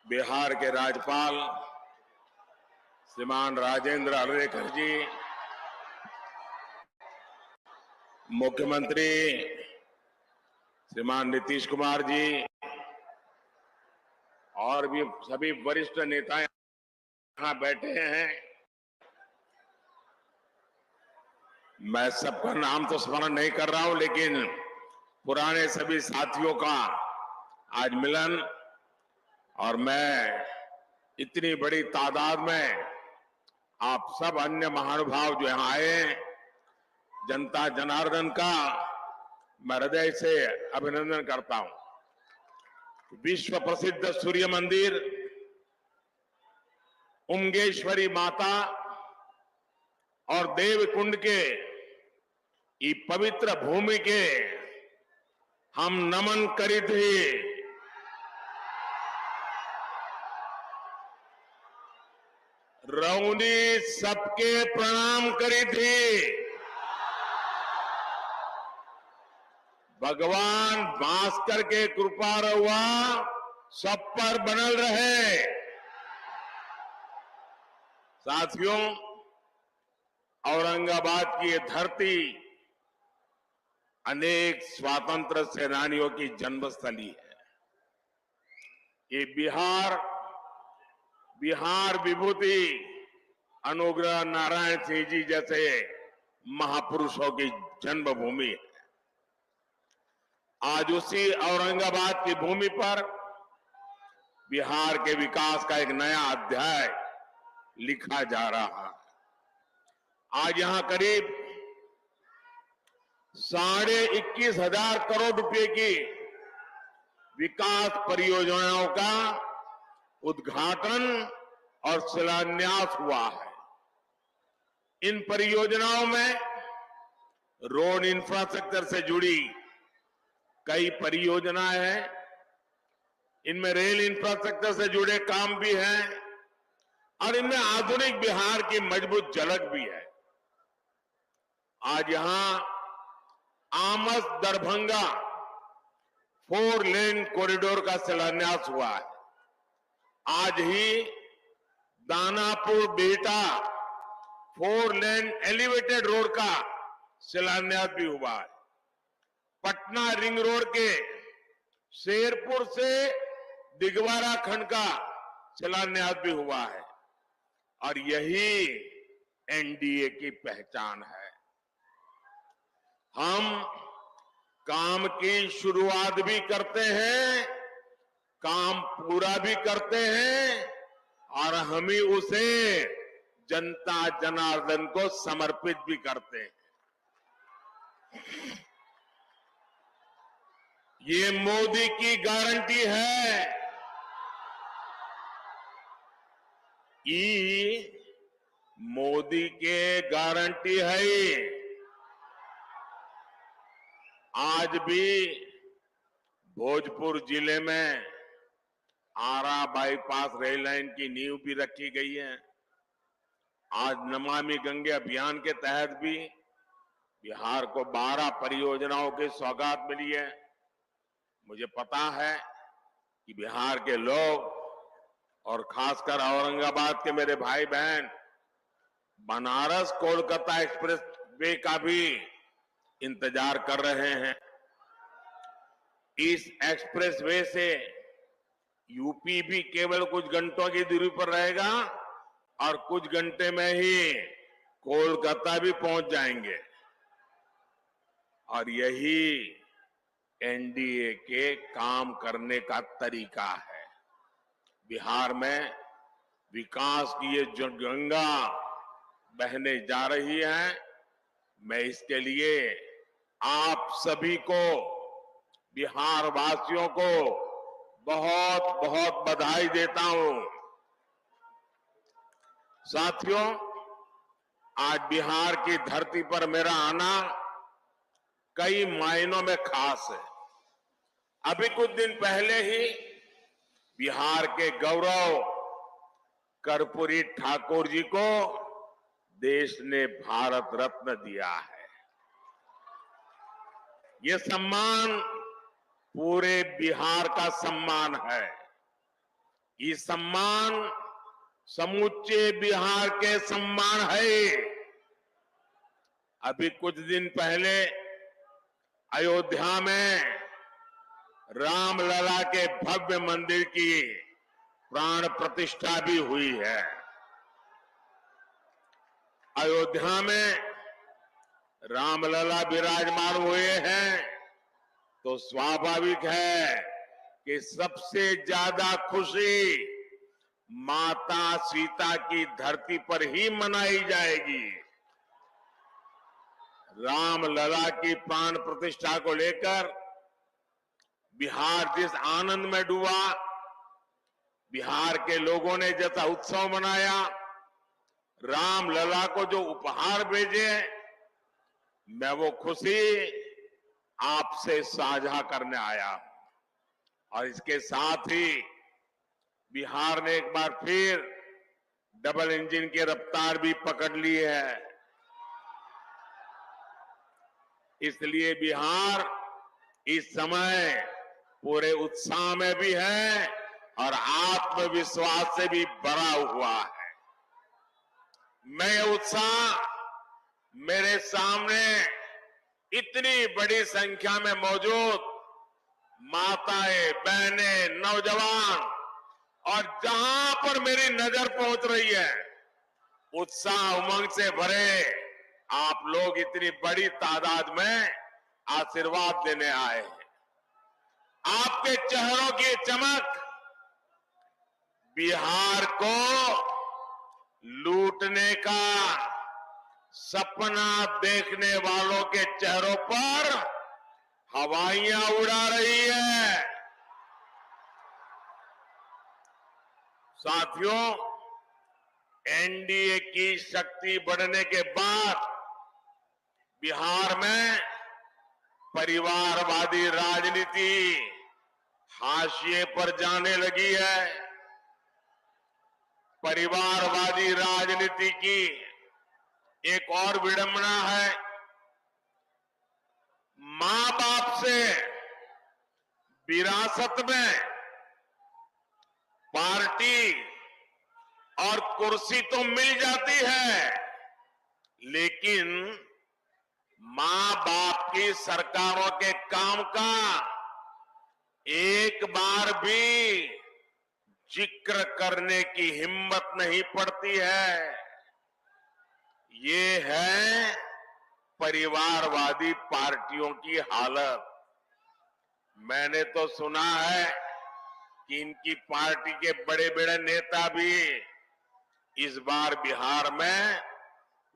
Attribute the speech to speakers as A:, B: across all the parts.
A: बिहार के राज्यपाल श्रीमान राजेंद्र अर्लेकर जी, मुख्यमंत्री श्रीमान नीतीश कुमार जी और भी सभी वरिष्ठ नेता यहां बैठे हैं। मैं सबका नाम तो स्मरण नहीं कर रहा हूं, लेकिन पुराने सभी साथियों का आज मिलन, और मैं इतनी बड़ी तादाद में आप सब अन्य महानुभाव जो यहां आए, जनता जनार्दन का मैं हृदय से अभिनंदन करता हूं। विश्व प्रसिद्ध सूर्य मंदिर, उमगेश्वरी माता और देवकुंड के ये पवित्र भूमि के हम नमन करी थी। रौनी सबके प्रणाम करी थी। भगवान भास्कर के कृपा रहुआ सब पर बनल रहे। साथियों, औरंगाबाद की ये धरती अनेक स्वातंत्र सेनानियों की जन्मस्थली है। ये बिहार विभूति अनुग्रह नारायण सिंह जी जैसे महापुरुषों की जन्मभूमि है। आज उसी औरंगाबाद की भूमि पर बिहार के विकास का एक नया अध्याय लिखा जा रहा है। आज यहां करीब 21,500 करोड़ रुपए की विकास परियोजनाओं का उद्घाटन और शिलान्यास हुआ है। इन परियोजनाओं में रोड इंफ्रास्ट्रक्चर से जुड़ी कई परियोजनाएं हैं। इनमें रेल इंफ्रास्ट्रक्चर से जुड़े काम भी हैं और इनमें आधुनिक बिहार की मजबूत झलक भी है। आज यहां आमस दरभंगा 4 लेन कॉरिडोर का शिलान्यास हुआ है। आज ही Danapur Bihta 4 lane elevated road का शिलान्यास भी हुआ है। पटना रिंग रोड के शेरपुर से दिगवारा खंड का शिलान्यास भी हुआ है। और यही एनडीए की पहचान है। हम काम की शुरुआत भी करते हैं, काम पूरा भी करते हैं और हम ही उसे जनता जनार्दन को समर्पित भी करते हैं। ये मोदी की गारंटी है। ये मोदी के गारंटी है। आज भी भोजपुर जिले में आरा बाईपास रेल लाइन की नींव भी रखी गई है। आज नमामि गंगे अभियान के तहत भी बिहार को 12 परियोजनाओं की सौगात मिली है। मुझे पता है कि बिहार के लोग और खासकर औरंगाबाद के मेरे भाई बहन बनारस कोलकाता एक्सप्रेस वे का भी इंतजार कर रहे हैं। इस एक्सप्रेस वे से यूपी भी केवल कुछ घंटों की दूरी पर रहेगा और कुछ घंटे में ही कोलकाता भी पहुंच जाएंगे। और यही एनडीए के काम करने का तरीका है। बिहार में विकास की ये जो गंगा बहने जा रही है, मैं इसके लिए आप सभी को, बिहार वासियों को बहुत बहुत बधाई देता हूं। साथियों, आज बिहार की धरती पर मेरा आना कई मायनों में खास है। अभी कुछ दिन पहले ही बिहार के गौरव कर्पूरी ठाकुर जी को देश ने भारत रत्न दिया है। ये सम्मान पूरे बिहार का सम्मान है। ये सम्मान समूचे बिहार के सम्मान है। अभी कुछ दिन पहले अयोध्या में रामलला के भव्य मंदिर की प्राण प्रतिष्ठा भी हुई है। अयोध्या में रामलला विराजमान हुए हैं तो स्वाभाविक है कि सबसे ज्यादा खुशी माता सीता की धरती पर ही मनाई जाएगी। रामलला की प्राण प्रतिष्ठा को लेकर बिहार जिस आनंद में डूबा, बिहार के लोगों ने जैसा उत्सव मनाया, रामलला को जो उपहार भेजे, मैं वो खुशी आपसे साझा करने आया हूं। और इसके साथ ही बिहार ने एक बार फिर डबल इंजन की रफ्तार भी पकड़ ली है। इसलिए बिहार इस समय पूरे उत्साह में भी है और आत्मविश्वास से भी भरा हुआ है। मैं ये उत्साह मेरे सामने इतनी बड़ी संख्या में मौजूद माताएं, बहनें, नौजवान और जहां पर मेरी नजर पहुंच रही है, उत्साह उमंग से भरे आप लोग इतनी बड़ी तादाद में आशीर्वाद देने आए हैं। आपके चेहरों की चमक बिहार को लूटने का सपना देखने वालों के चेहरों पर हवाइयां उड़ा रही है। साथियों, एनडीए की शक्ति बढ़ने के बाद बिहार में परिवारवादी राजनीति हाशिए पर जाने लगी है। परिवारवादी राजनीति की एक और विडंबना है, मां बाप से विरासत में पार्टी और कुर्सी तो मिल जाती है, लेकिन मां बाप की सरकारों के काम का एक बार भी जिक्र करने की हिम्मत नहीं पड़ती है। ये है परिवारवादी पार्टियों की हालत। मैंने तो सुना है कि इनकी पार्टी के बड़े बड़े नेता भी इस बार बिहार में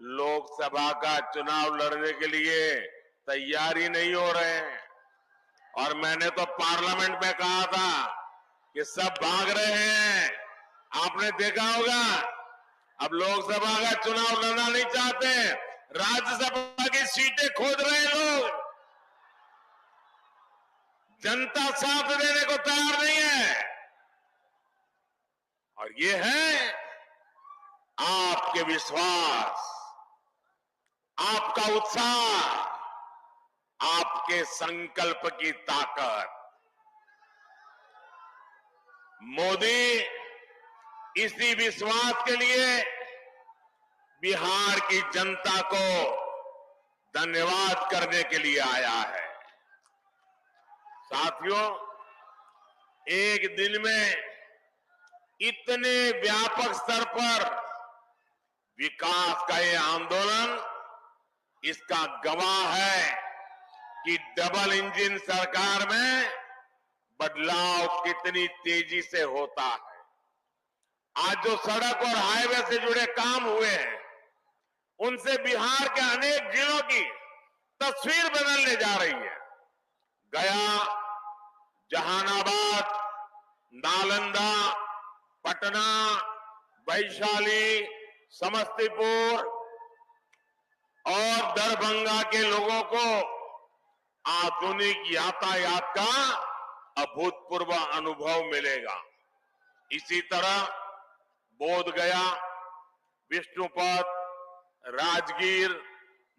A: लोकसभा का चुनाव लड़ने के लिए तैयारी नहीं हो रहे हैं। और मैंने तो पार्लियामेंट में कहा था कि सब भाग रहे हैं। आपने देखा होगा, अब लोकसभा का चुनाव लड़ना नहीं चाहते, राज्यसभा की सीटें खोज रहे हैं लोग। जनता साथ देने को तैयार नहीं है। और ये है आपके विश्वास, आपका उत्साह, आपके संकल्प की ताकत। मोदी इसी विश्वास के लिए बिहार की जनता को धन्यवाद करने के लिए आया है। साथियों, एक दिन में इतने व्यापक स्तर पर विकास का ये आंदोलन इसका गवाह है कि डबल इंजन सरकार में बदलाव कितनी तेजी से होता है। आज जो सड़क और हाईवे से जुड़े काम हुए हैं, उनसे बिहार के अनेक जिलों की तस्वीर बदलने जा रही है। गया, जहानाबाद, नालंदा, पटना, वैशाली, समस्तीपुर और दरभंगा के लोगों को आधुनिक यातायात का अभूतपूर्व अनुभव मिलेगा। इसी तरह बोधगया, विष्णुपद, राजगीर,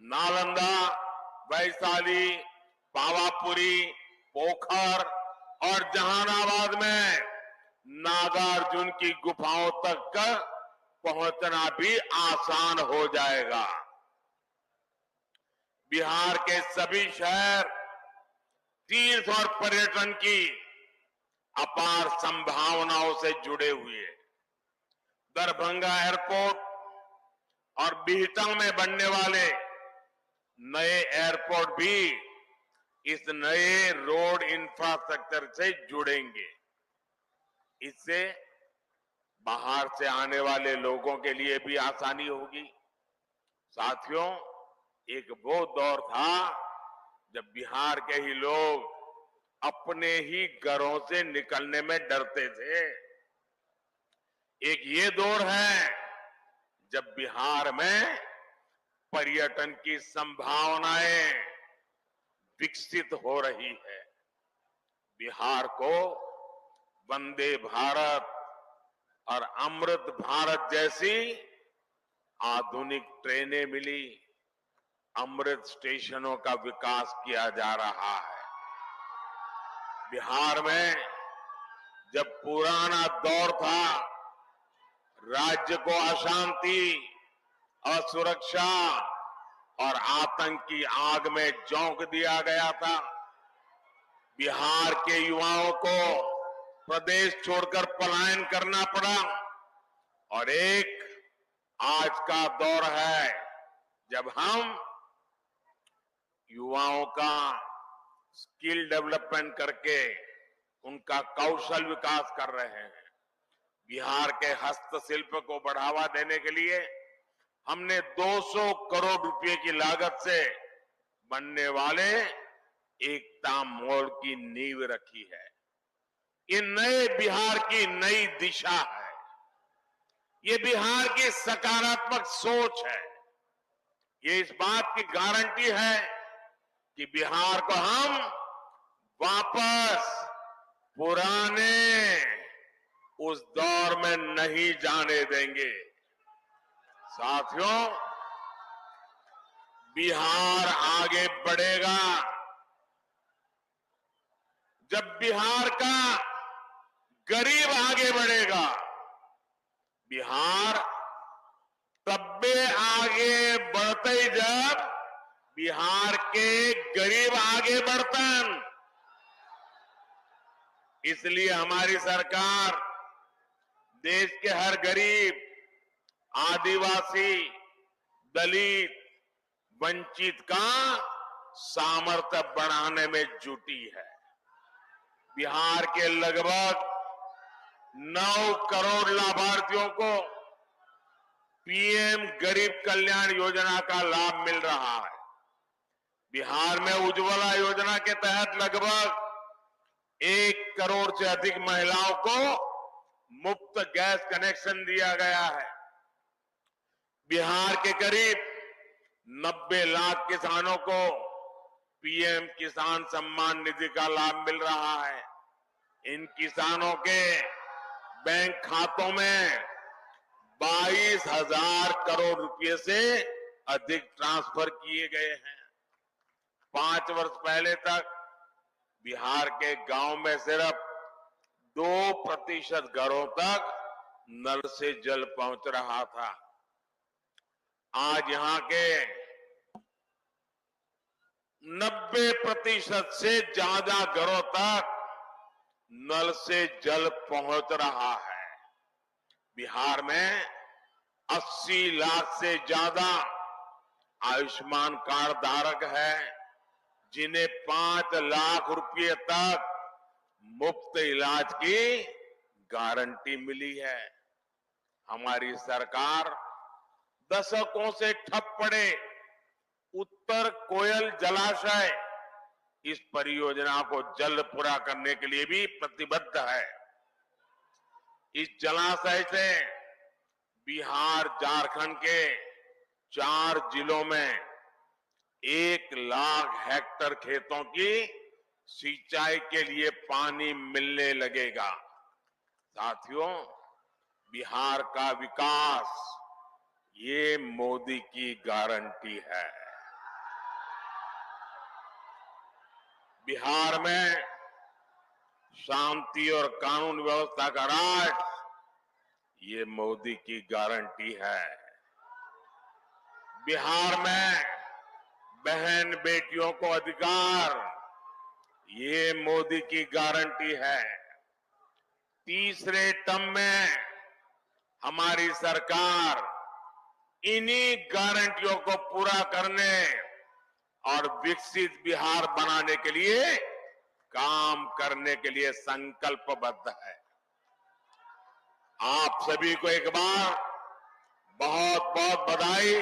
A: नालंदा, वैशाली, पावापुरी, पोखर और जहानाबाद में नागार्जुन की गुफाओं तक का पहुंचना भी आसान हो जाएगा। बिहार के सभी शहर तीर्थ और पर्यटन की अपार संभावनाओं से जुड़े हुए हैं। दरभंगा एयरपोर्ट और बिहटा में बनने वाले नए एयरपोर्ट भी इस नए रोड इंफ्रास्ट्रक्चर से जुड़ेंगे। इससे बाहर से आने वाले लोगों के लिए भी आसानी होगी। साथियों, एक वो दौर था जब बिहार के ही लोग अपने ही घरों से निकलने में डरते थे। एक ये दौर है जब बिहार में पर्यटन की संभावनाएं विकसित हो रही है। बिहार को वंदे भारत और अमृत भारत जैसी आधुनिक ट्रेनें मिली। अमृत स्टेशनों का विकास किया जा रहा है। बिहार में जब पुराना दौर था, राज्य को अशांति, असुरक्षा और आतंक की आग में झोंक दिया गया था। बिहार के युवाओं को प्रदेश छोड़कर पलायन करना पड़ा और एक आज का दौर है जब हम युवाओं का स्किल डेवलपमेंट करके उनका कौशल विकास कर रहे हैं। बिहार के हस्तशिल्प को बढ़ावा देने के लिए हमने 200 करोड़ रुपए की लागत से बनने वाले एकता मॉल की नींव रखी है। ये नए बिहार की नई दिशा है। ये बिहार की सकारात्मक सोच है। ये इस बात की गारंटी है कि बिहार को हम वापस पुराने उस दौर में नहीं जाने देंगे। साथियों, बिहार आगे बढ़ेगा जब बिहार का गरीब आगे बढ़ेगा। बिहार तब्बे आगे बढ़ते ही जब बिहार के गरीब आगे बढ़तन। इसलिए हमारी सरकार देश के हर गरीब, आदिवासी, दलित, वंचित का सामर्थ्य बढ़ाने में जुटी है। बिहार के लगभग 9 करोड़ लाभार्थियों को पीएम गरीब कल्याण योजना का लाभ मिल रहा है। बिहार में उज्ज्वला योजना के तहत लगभग 1 करोड़ से अधिक महिलाओं को मुफ्त गैस कनेक्शन दिया गया है। बिहार के करीब 90 लाख किसानों को पीएम किसान सम्मान निधि का लाभ मिल रहा है। इन किसानों के बैंक खातों में 22,000 करोड़ रुपए से अधिक ट्रांसफर किए गए हैं। 5 वर्ष पहले तक बिहार के गांव में सिर्फ 2% घरों तक नल से जल पहुंच रहा था। आज यहां के 90% से ज्यादा घरों तक नल से जल पहुंच रहा है। बिहार में 80 लाख से ज्यादा आयुष्मान कार्ड धारक है, जिन्हें 5 लाख रुपए तक मुफ्त इलाज की गारंटी मिली है। हमारी सरकार दशकों से ठप पड़े उत्तर कोयल जलाशय इस परियोजना को जल्द पूरा करने के लिए भी प्रतिबद्ध है। इस जलाशय से बिहार, झारखंड के 4 जिलों में 1 लाख हेक्टेयर खेतों की सिंचाई के लिए पानी मिलने लगेगा। साथियों, बिहार का विकास ये मोदी की गारंटी है। बिहार में शांति और कानून व्यवस्था का राज, ये मोदी की गारंटी है। बिहार में बहन बेटियों को अधिकार, ये मोदी की गारंटी है। तीसरे टर्म में हमारी सरकार इन्हीं गारंटियों को पूरा करने और विकसित बिहार बनाने के लिए काम करने के लिए संकल्पबद्ध है। आप सभी को एक बार बहुत बहुत बधाई।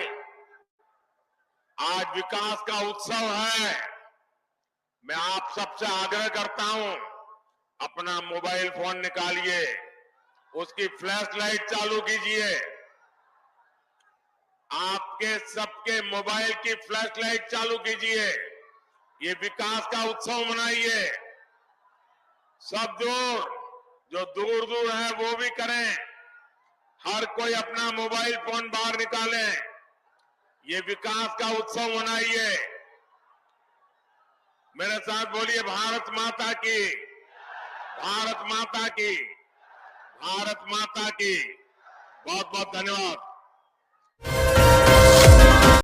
A: आज विकास का उत्सव है। मैं आप सबसे आग्रह करता हूं, अपना मोबाइल फोन निकालिए, उसकी फ्लैश लाइट चालू कीजिए। आपके सबके मोबाइल की फ्लैश लाइट चालू कीजिए। ये विकास का उत्सव मनाइए। सब जो दूर दूर है वो भी करें। हर कोई अपना मोबाइल फोन बाहर निकाले। ये विकास का उत्सव मनाइए। मेरे साथ बोलिए, भारत माता की, भारत माता की, भारत माता की। बहुत बहुत धन्यवाद।